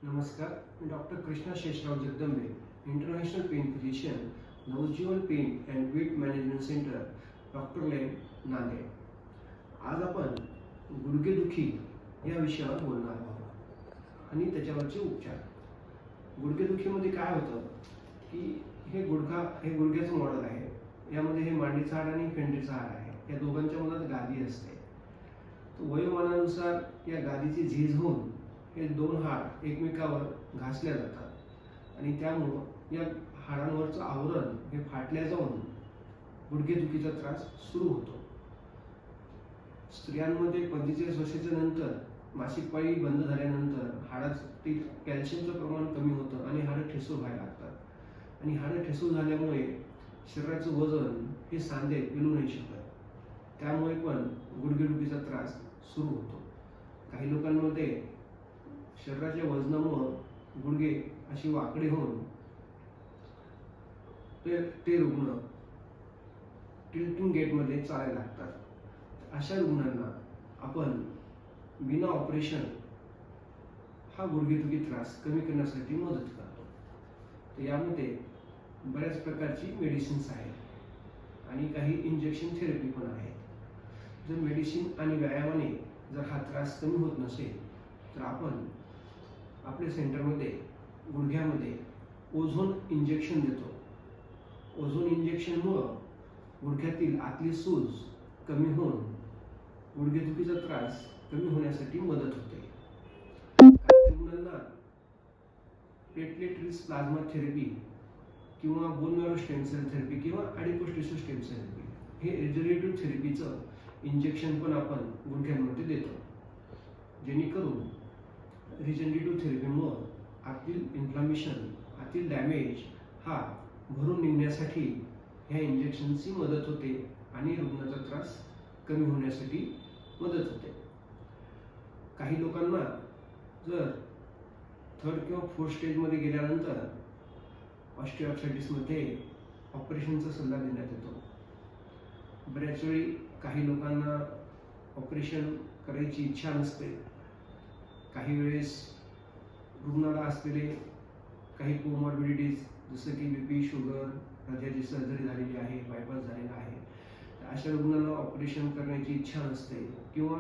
नमस्कार, मी doctor Krishna Shesharao Jagdambe, international pain physician, Navjivan pain and weight management centre, Doctor Lane, Nanded. आज आपण गुडघेदुखी या विषयावर बोलणार आहोत आणि त्याच्यावरचे उपचार. गुडघेदुखीमध्ये काय होतं की हे गुडघ्याचं मॉडेल आहे. यामध्ये हे मांडीचा हाड आणि फेंडीचा हाड आहे. या दोघांच्या मधात गादी असते. तर वयोमानानुसार या गादीची झीज होऊन हे दोन हाड एकमेकावर घासल्या जातात आणि त्यामुळं या हाडांवरचं आवरण हे फाटल्या जाऊन गुडघेदुखीचा त्रास सुरू होतो. स्त्रियांमध्ये 45 वर्षाच्या नंतर मासिक पाळी बंद झाल्यानंतर हाडातील कॅल्शियमचं प्रमाण कमी होतं आणि हाडं ठिसूळ व्हायला लागतात आणि हाडं ठिसूळ झाल्यामुळे शरीराचं वजन हे सांधे पेलू नाही शकत. त्यामुळे पण गुडघेदुखीचा त्रास सुरू होतो. काही लोकांमध्ये शरीराच्या वजनामुळे गुडघे अशी वाकडे होऊन ते रुग्ण टिल्टिंग गेटमध्ये चालायला लागतात. अशा रुग्णांना आपण बिना ऑपरेशन हा गुडघेदुखी त्रास कमी करण्यासाठी मदत करतो. तर यामध्ये बऱ्याच प्रकारची मेडिसिन्स आहेत आणि काही इंजेक्शन थेरपी पण आहेत. जर मेडिसिन आणि व्यायामाने जर हा त्रास कमी होत नसेल तर आपण आपल्या सेंटरमध्ये गुडघ्यामध्ये ओझोन इंजेक्शन देतो. ओझोन इंजेक्शनमुळं गुडघ्यातील आतली सूज कमी होऊन गुडघेदुखीचा त्रास कमी होण्यासाठी मदत होते. काही रुग्णांना प्लेटलेट रिच प्लाझ्मा थेरपी किंवा bone marrow stem cell therapy किंवा adipose tissue stem cell therapy हे रिजनरेटिव्ह थेरपीचं इंजेक्शन पण आपण गुडघ्यांमध्ये देतो. जेणेकरून रिजनरेटिव्ह थेरपीमुळं आतील इन्फ्लामेशन, आतील डॅमेज हा भरून निघण्यासाठी ह्या इंजेक्शनची मदत होते आणि रुग्णाचा त्रास कमी होण्यासाठी मदत होते. काही लोकांना जर 3rd किंवा 4th स्टेजमध्ये गेल्यानंतर ऑस्टिओआर्थरायटिसमध्ये ऑपरेशनचा सल्ला देण्यात येतो. बऱ्याच वेळी काही लोकांना ऑपरेशन करायची इच्छा नसते. काही वेळेस रुग्णाला असलेले काही कोमॉर्बिडिटीज जसं की BP, शुगर, हृदयाची सर्जरी झालेली आहे, बायपास झालेला आहे, तर अशा रुग्णांना ऑपरेशन करण्याची इच्छा नसते किंवा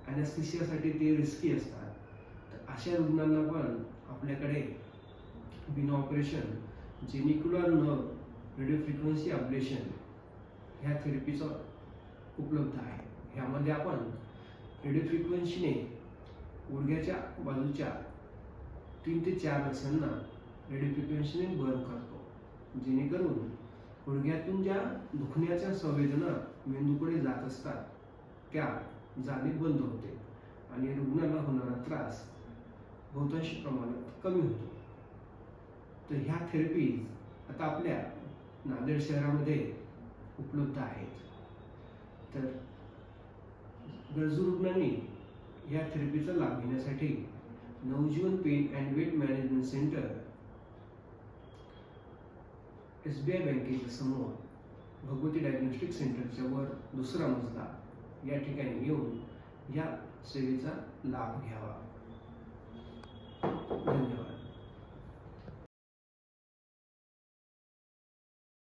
ॲनेस्थेसियासाठी ते रिस्की असतात. तर अशा रुग्णांना पण आपल्याकडे बिना operation genicular nerve radio frequency ablation ह्या थेरपीचा उपलब्ध आहे. ह्यामध्ये आपण रेडिओ फ्रिक्वेन्सीने गुडघ्याच्या बाजूच्या 3 ते 4 नसांना रेडिओ फ्रिक्वेन्सीने बर्न करतो. जेणेकरून गुडघ्यातून ज्या दुखण्याच्या संवेदना मेंदूकडे जात असतात त्या जाणे बंद होते आणि रुग्णाला होणारा त्रास बहुतांश प्रमाणात कमी होतो. तर ह्या थेरपीज आता आपल्या नांदेड शहरामध्ये उपलब्ध आहेत. तर गरजू रुग्णांनी या थेरपीचा लाभ घेण्यासाठी Navjivan pain and weight management centre, SBI बँकेच्या समोर भगवती डायग्नोस्टिक सेंटरच्या वर 2रा मजला या ठिकाणी येऊन या सेवेचा लाभ घ्यावा. धन्यवाद.